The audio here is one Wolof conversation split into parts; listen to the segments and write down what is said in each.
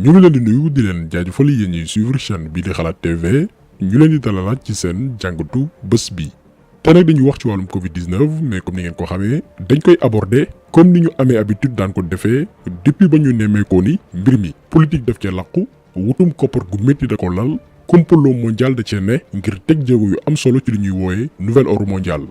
ñu ngi leen di nuyu di leen jaajëfal yéen ñuy suivre chaîne bii di Xalaat TV ñu leen di dalalaat ci seen jàngatu bés bi. te nag dañuy wax ci wàllum Covid 19 mais comme ni ngeen ko xamee dañ koy aborder comme ni ñu amee habitude daan ko defee depuis ba ñu nemmeekoo ni mbir mi politique daf cee làqu wutum koppar gu métti da ko lal complot mondial da cee ne ngir teg jéego yu am solo ci li ñuy wooyee nouvel ordre mondial.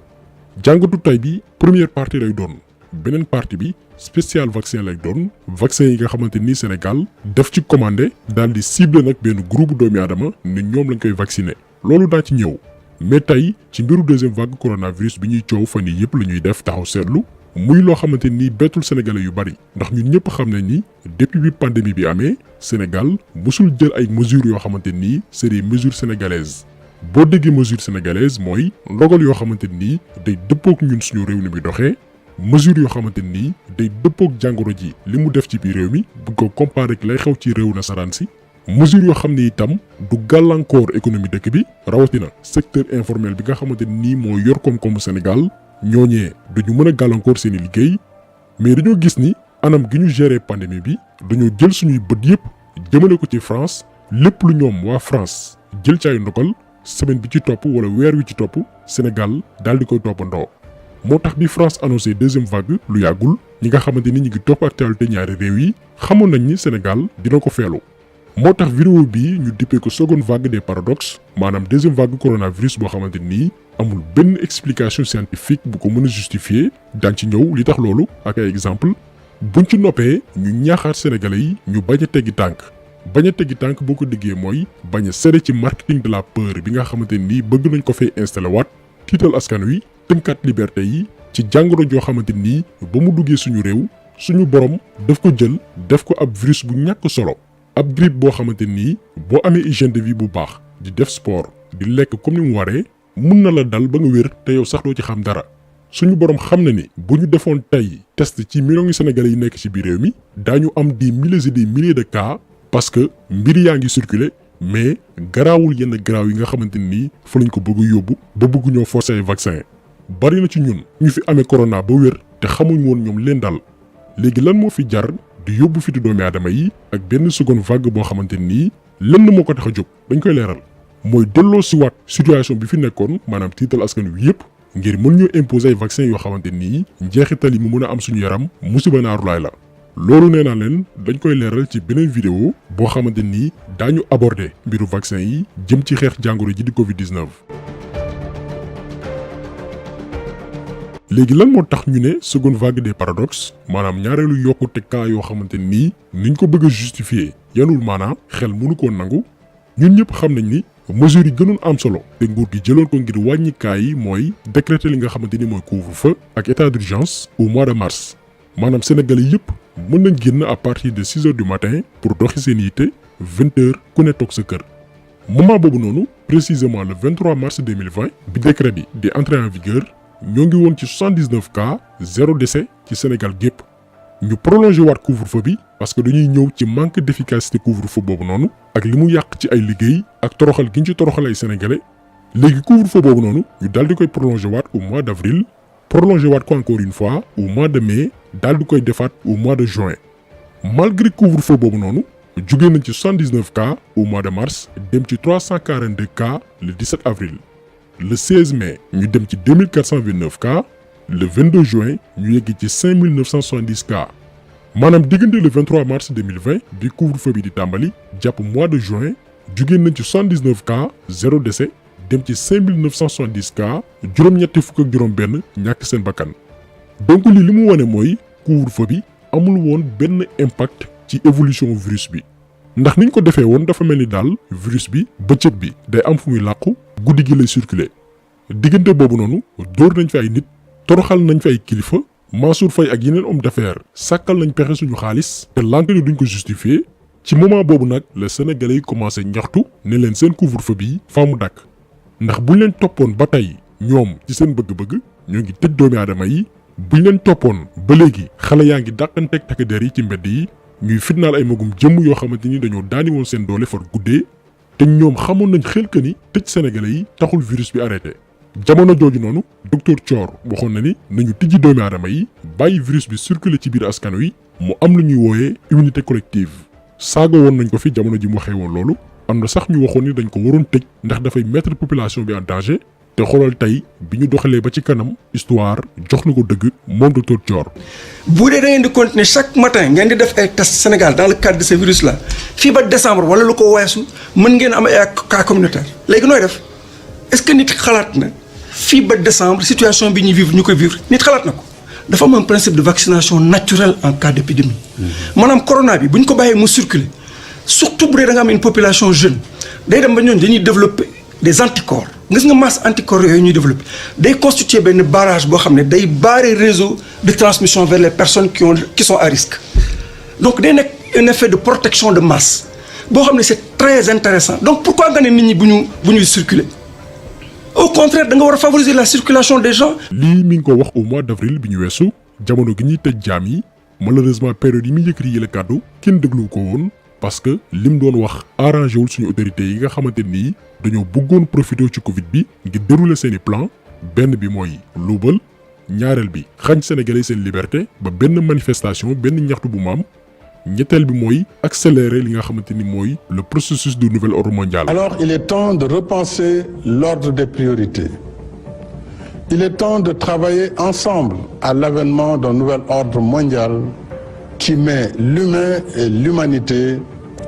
jàngatu tay bi première partie lay doon beneen partie bi spécial vaccin lay doon vaccin yi nga xamante ni Sénégal daf ci commandé daal di ciblé nag benn groupe doomi aadama ne ñoom lañ koy vacciner loolu daa ci ñëw. mais tey ci mbiru deuxième vague coronavirus bi ñuy coow fan yii yëpp la ñuy def taxaw seetlu muy loo xamante ni bettul sénégalais yu bari ndax ñun ñëpp xam nañ ni depuis bi pandémie bi amee Sénégal musul jël ay mesures yoo xamante ni c'est des mesures sénégalaises. boo déggee mesures sénégalaises mooy ndogal yoo xamante ni day dëppook ñun suñu réew ni muy doxee mesures yoo xamante ni day dëppook jàngoro ji li mu def ci biir réew mi buñ ko comparé ak lay xew ci réew nasaraan si. mesures yoo xam ne itam du gàllankoor économie dëkk bi rawatina secteur informel bi nga xamante nii moo yor koom-koomu Sénégal ñooñee duñu mën a gàllankoor seen i liggéey mais dañoo gis ni anam gi ñu gérer pandémie bi dañoo jël suñuy bët yëpp jëmale ko ci France lépp lu ñoom waa France jël ci ay ndogal semaine bi ci topp wala weer wi ci topp Sénégal daal di koy toppandoo. moo tax bi France annoncé deuxième vague lu yàggul ñi nga xamante ni ñu ngi topp actualité ñaari réew yi xamoon nañ ni Sénégal dina ko feelu. moo tax vidéo bii ñu dippee ko seconde vague des paradoxes maanaam deuxième vague coronavirus boo xamante nii amul benn explication scientifique bu ko mën a justifier daan ci ñëw li tax loolu ak ay exemple buñ ci noppee ñu ñaaxaat sénégalais yi ñu bañ a teggi tànk boo ko déggee mooy bañ a sere ci marketing de la peur bi nga xamante nii bëgg nañ ko fay installé waat tiital askan wi tënkaat liberté yi ci jàngoro joo xamante nii ba mu duggee suñu réew suñu borom daf ko jël def ko ab virus bu ñàkk solo. ab grippe boo xamante nii boo amee hygiène de vie bu baax di def sport di lekk comme ni mu waree mun na la dal ba nga wér te yow sax doo ci xam dara suñu borom xam na ni bu ñu defoon tey test ci millions yu sénégalais yi nekk ci biir réew mi daañu am des milliers et des milliers de cas parce que mbir yaa ngi circuler mais garaawul yenn garaaw yi nga xamante nii fa lañ ko bëgg a yóbbu ba bëgg ñoo forcer ay vaccin bari na ci ñun ñu fi amee corona ba wér te xamuñ woon ñoom leen dal léegi lan moo fi jar. di yóbbu fitu doomi aadama yi ak benn seconde vague boo xamante nii lenn moo ko tax a jóg dañ koy leeral mooy delloo si waat situation bi fi nekkoon maanaam tiital askan wi yëpp ngir mën ñoo imposer ay vaccin yoo xamante nii njeexital yi mu mën a am suñu yaram musiba naaru laay la. loolu nee naa leen dañ koy leeral ci beneen vidéo boo xamante nii daañu aborder mbiru vaccin yi jëm ci xeex jàngoro ji di Covid 19. léegi lan moo tax ñu ne seconde vague des paradoxes maanaam ñaareelu yokkute cas yoo xamante nii niñ ko bëgg a justifier yanul maanaam xel mënu koo nangu ñun ñëpp xam nañ ni mesures yi gënoon am solo te nguur gi jëloon ko ngir wàññi cas yi mooy décréter li nga xamante ni mooy couvre-feu ak état d'urgence au mois de mars maanaam sénégalais yëpp mën nañ génn à partir de 6 heures du matin pour doxi seen yitte 20 heures ku ne toog sa kër. moment boobu noonu précisément le 23 mars 2020 bi décret bi di entrer en vigueur. ñoo ngi woon ci 79 cas 0 décès ci Sénégal gépp ñu prolongé waat couvre-feu bi parce que dañuy ñëw ci manque d'efficacité couvre-feu boobu noonu ak li mu yàq ci ay liggéey ak toroxal gi ñu ci toroxal ay sénégalais léegi couvre-feu boobu noonu ñu daal di koy prolongé waat au mois d'avril prolongé waat ko encore une fois au mois de mai daal di koy defaat au mois de juin malgré couvre-feu boobu noonu jugee nañ ci 79 cas au mois de mars dem ci 342 cas le 17 avril. le 16 mai ñu dem ci 2429 cas le 22 juin ñu yegg ci 5970 cas maanaam diggante le 23 mars 2020 bi couvre-feu bi di tàmbali jàpp mois de juin jugee nañ ci 79 cas 0 décès dem ci 5970 cas juróom-ñetti fukk ak juróom-benn ñàkk seen bakkan donc li mu wane mooy couvre-feu bi amul woon benn impact ci évolution virus bi ndax niñ ko defee woon dafa mel ni daal virus bi bëccëg bi day am fu muy làqu. guddi gi lay circuler diggante boobu noonu dóor nañ fi ay nit toroxal nañ fi ay kilifa Mansour Faye ak yeneen homme d'affaires sàkkal nañ pexe suñu xaalis te lànk ni duñ ko justifier ci moment boobu nag la sénégalais yi commencé ñaxtu ne leen seen couvre-feu bi faa mu dàkk ndax buñ leen toppoon ba tey ñoom ci seen bëgg-bëgg ñoo ngi tëj doomi aadama yi buñ leen toppoon ba léegi xale yaa ngi dàqanteeg takk der yi ci mbedd yi ñuy fitnaal ay magum jëmm yoo xamante ni dañoo daani woon seen doole far guddee te ñoom xamoon nañ xel que ni tëj sénégalais yi taxul virus bi arrêté jamono jooju noonu docteur Thior waxoon na ni nañu tijji doomi aadama yi bàyyi virus bi circuler ci biir askan wi mu am lu ñuy wooyee immunité collective saaga woon nañ ko fi jamono ji mu waxee woon loolu am na sax ñu waxoon ni dañ ko waroon tëj ndax dafay mettre population bi en danger te xoolal tey bi ñu doxalee ba ci kanam histoire jox na ko dëgg moom docteur Thior. bu dee da ngeen di continuer chaque matin ngeen di def ay tests Sénégal dans le cadre de ce virus là fii ba décembre wala lu ko weesu mën ngeen am ay cas communautaire léegi nooy def est-ce que nit xalaat na fii ba décembre situation bi ñuy vivre ñu koy vivre nit xalaat na ko dafa am un principe de vaccination naturelle en cas d'épidémie. maanaam corona bi bu ñu ko bàyyee mu circuler surtout bu dee da nga am une population jeune day dem ba ñooñu dañuy développer des anticorps. gis nga masse anticorps yooyu ñuy développé day constituer benn barrage boo xam ne day barrer réseau de transmission vers les personnes qui sont à risque donc day nekk un effet de protection de masse boo xam ne c'est très intéressant donc pourquoi nga ne nit ñi bu ñuy circuler au contraire da nga war a favoriser la circulation des gens. lii mi ngi ko wax au mois d'avril bi ñu weesu jamono gi ñuy tëj jaam yi malheureusement période yi muy yëkkati yi la kàddu kenn déglu ko woon parce que lim doon wax arrangé wul suñu autorités yi nga xamante nii dañoo bëggoon profité ci Covid bi ngir dérouler seeni plan benn bi mooy luubal ñaareel bi xañ sénégalais seen liberté ba benn manifestation benn ñaxtu bu mu am ñetteel bi mooy accélérer li nga xamante ni mooy le processus de nouvel ordre mondial. Alors il est temps de repenser l'ordre des priorités. Il est temps de travailler ensemble à l'avènement d'un nouvel ordre mondial qui met l'humain et l'humanité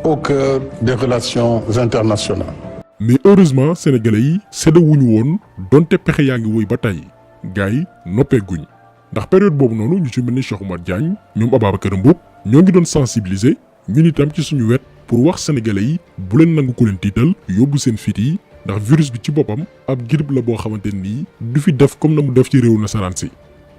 au cœur des relations internationales. Mais heureusement sénégalais yi séddawuñu woon donte pexe yaa ngi woy ba tey gars yi noppeeguñ ndax période boobu noonu ñu ci mel ni Cheikh Oumar Diagne ñoom Ababacar Mboup ñoo ngi doon sensibiliser ñun itam ci suñu wet pour wax sénégalais yi bu leen nangu ku leen tiital yóbbu seen fit yi ndax virus bi ci boppam ab grippe la boo xamante nii du fi def comme na mu def ci réewu nasaraan si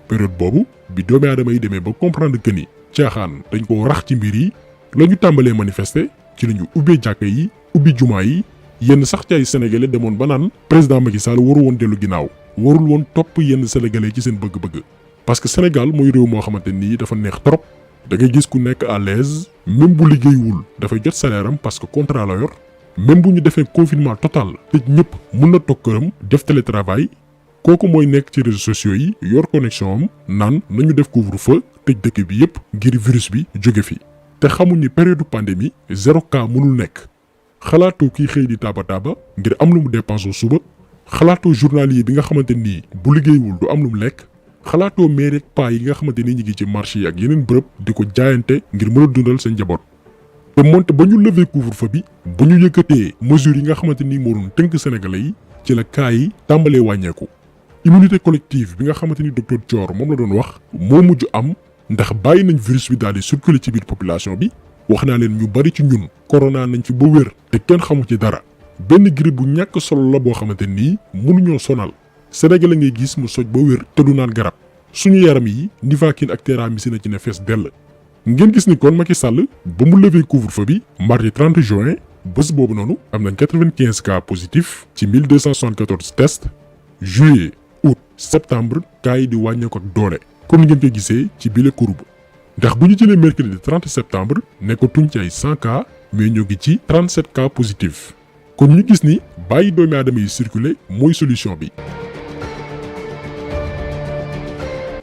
période boobu bi doomi aadama yi demee ba comprendre que ni caaxaan dañ ko rax ci mbir yi la ñu tàmbalee manifester ci la ñu ubbee jàkka yi ubbi jumaa yi yenn sax ci ay sénégalais demoon ba naan président Macky Sall waru woon dellu ginnaaw warul woon topp yenn sénégalais ci seen bëgg-bëgg parce que Sénégal mooy réew moo xamante nii dafa neex trop da ngay gis ku nekk à l'aise même bu liggéeyul dafay jot salaire am parce que contrat la yor même bu ñu defee confinement total tëj ñëpp mun na toog këram def télétravail kooku mooy nekk ci réseaux sociaux yi yor connexion am naan nañu def couvre-feu tëj dëkk bi yëpp ngir virus bi jóge fi te xamuñ ni période pandémie 0 cas mënul nekk xalaatoo kii xëy di taaba ngir am lu mu dépense suba xalaatoo journalier bi nga xamante nii bu liggéeyul du am lu mu lekk xalaatoo maire ak paa yi nga xamante ni ñu ngi ci marché yi ak yeneen bërëb di ko jaayante ngir mën a dundal seen njaboot te moonte ba ñu lever couvre-feu bi ba ñu yëkkatee mesures yi nga xamante ni moo doon tënk sénégalais yi ci la cas yi tàmbalee wàññeeku immunité collective bi nga xamante ni docteur Thior moom la doon wax moo mujj am ndax bàyyi nañ virus bi daal di circuler ci biir population bi wax naa leen ñu bari ci ñun corona nañ fi ba wér te kenn xamu ci dara benn grippe bu ñàkk solo la boo xamante nii mënuñoo sonal Sénégal ngay gis mu soj ba wér te du naan garab suñu yaram yi Nivaquine ak Téramycine ci ne fees dell ngeen gis ni kon Macky Sall ba mu lever couvre-feu bi mardi 30 juin bés boobu noonu am nañ 95 cas positifs ci 1274 tests juillet août septembre cas yi di wàññeeku ak doole comme ni ngeen koy gisee ci bile courbe ndax bu ñu jëlee mercredi 30 septembre nekkatuñ ci ay 100 cas mais ñoo ngi ci 37 cas positifs kon ñu gis ni bàyyi doomi aadama yi circuler mooy solution bi.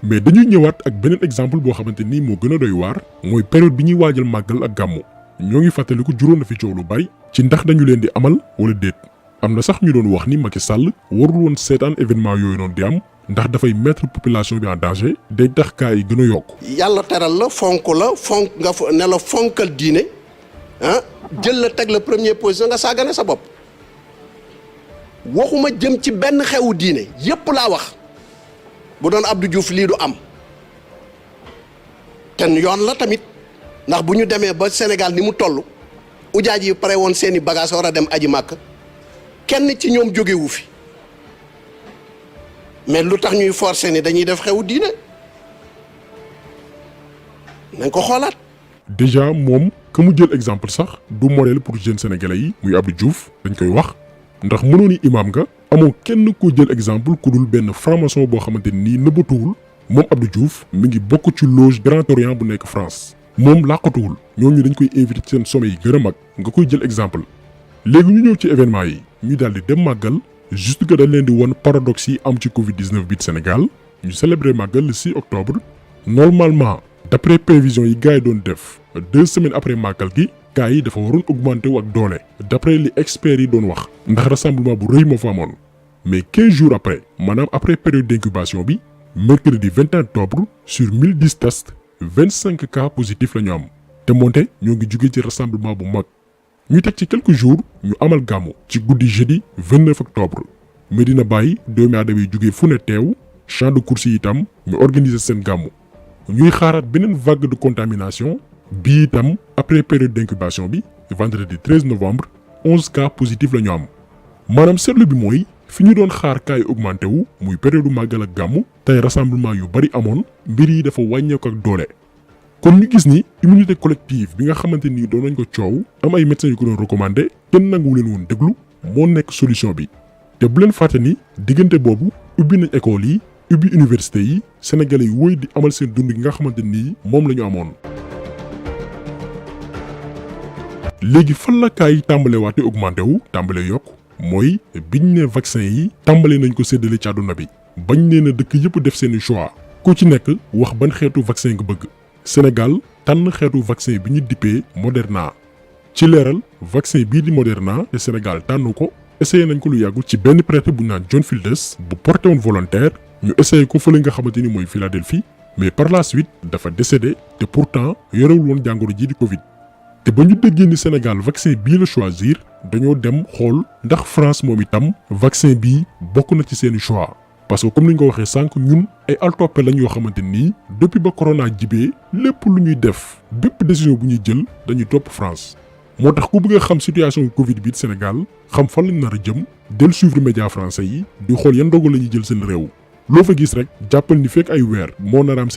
mais dañuy ñëwaat ak beneen exemple boo xamante ni moo gën a doy waar mooy période bi ñuy waajal màggal ak gàmmu ñoo ngi fàttaliku juróon na fi coow lu bari ci ndax dañu leen di amal wala déet am na sax ñu doon wax ni Macky Sall warul woon seetaan événement yooyu noonu di am ndax dafay mettre population bi en danger day tax cas yi gën a yokk. yàlla teral la fonk nga ne la fonkal diine ah jël la teg la première position nga saagane sa bopp waxuma jëm ci benn xewu diine yépp laa wax. bu doon Abdou Diouf lii du am ten yoon la tamit ndax bu ñu demee ba Sénégal ni mu toll ujaaj yi pare woon seeni bagage war a dem aji màkk kenn ci ñoom jógewu fi mais lu tax ñuy forcer ni dañuy def xewu diine nañ ko xoolaat. déjà moom ka mu jël exemple sax du modèle pour jeunes sénégalais yi muy Abdou Diouf dañ koy wax ndax mënoo ni imaam nga. amoo kenn koo jël exemple ku dul benn franc-maçon boo xamante nii nëbbatuwul moom Abdou Diouf mi ngi bokk ci loge Grand Orient bu nekk France moom làqatuwul ñooñu dañ koy invité ci seen sommet yi gën a mag nga koy jël exemple léegi ñu ñëw ci événement yi ñu daal di dem màggal juste que dañ leen di won paradoxe yi am ci Covid 19 bi Sénégal ñu célébrer màggal le 6 octobre normalement d'après prévision yi gars yi doon def 2 semaines après màggal gi cas yi dafa waroon augmenté wu ak doole d'après li experts yi doon wax ndax rassemblement bu rëy moo fa amoon mais 15 jours après maanaam après période d'incubation bi mercredi 21 octobre sur 1010 tests 25 cas positifs la ñu am te moonte ñoo ngi jugee ci rassemblement bu mag ñu teg ci quelques jours ñu amal gàmmu ci guddi jeudi 29 octobre Medina Baye doomi aadama yi jugee fu ne teew champ de course yi itam ñu organiser seen gàmmu ñuy xaaraat beneen vague de contamination bii itam après période d'incubation bi vendredi 13 novembre 11 cas positifs la ñu am maanaam seetlu bi mooy fi ñu doon xaar cas yi augmenté wu muy période màggal ak gàmmu tey rassemblement yu bari amoon mbir yi dafa wàññeeku ak doole kon ñu gis ni immunité collective bi nga xamante ni doon nañ ko coow am ay médecins yu ko doon recommandé kenn nangu leen woon déglu moo nekk solution bi te bu leen fàtte ni diggante boobu ubbi nañ école yi ubbi université yi sénégalais yi wóy di amal seen dund gi nga xamante ni moom la ñu amoon. léegi fan la cas yi tàmbale waate augmenté wu tàmbale yokk mooy biñ ne vaccin yi tàmbale nañ ko séddale ci àdduna bi bañ nee na dëkk yëpp def seeni choix ku ci nekk wax ban xeetu vaccin nga bëgg Sénégal tànn xeetu vaccin bi ñu dippee Moderna ci leeral vaccin bii di Moderna te Sénégal tànn ko essayé nañ ko lu yàggul ci benn prêtre bu naan John Fielders bu porté woon volontaire ñu essayé ko fële nga xamante ni mooy Philadelphie mais par la suite dafa décédé te pourtant yorewul woon jàngoro ji di Covid te ba ñu déggee ni Sénégal vaccin bii la choisir dañoo dem xool ndax France moom itam vaccin bii bokk na ci seeni choix parce que comme ni ñu ko waxee sànq ñun ay altoppe lañ yoo xamante nii depuis ba corona jibee lépp lu ñuy def bépp décision bu ñuy jël dañuy topp France moo tax ku bëgg a xam situation Covid bi Sénégal xam fan lañ nar a jëm del suivre média français yi di xool yan ndogal la ñuy jël seen réew loo fa gis rek jàppal ni fekk ay weer moo nar a am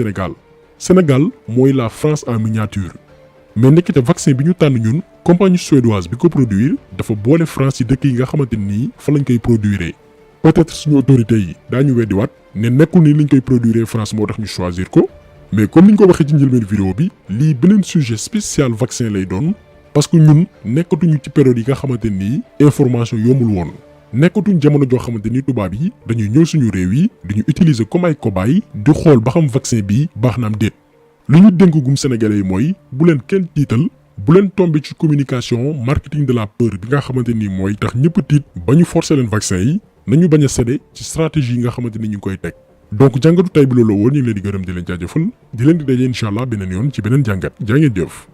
Sénégal mooy la France en miniature mais nekkite vaccin bi ñu tànn ñun compagnie suédoise bi ko produire dafa boole France ci dëkk yi nga xamante nii fa lañ koy produire peut-être suñu autorités yi daañu weddiwaat ne nekkul ni liñ koy produire France moo tax ñu choisir ko mais comme niñ ko waxee ci njëlbeen vidéo bi lii beneen sujet spécial vaccin lay doon parce que ñun nekkatuñu ci période yi nga xamante nii information yombul woon nekkatuñ jamono joo xamante ni tubaab yi dañuy ñëw suñu réew yi dañu utiliser comme ay cobaye di xool ba xam vaccin bi baax na am déet li ñu dénk gum sénégalais yi mooy bu leen kenn tiital bu leen tombé ci communication marketing de la peur bi nga xamante ni mooy tax ñëpp tiit ba ñu forcer leen vaccin yi nañu bañ a cédé ci stratégie yi nga xamante ni ñu ngi koy teg donc jàngatu tay bi loolu woon ñu ngi leen di gërëm di leen jaajëfal di leen di daje incha allah beneen yoon ci beneen jàngat jaa ngeen jëf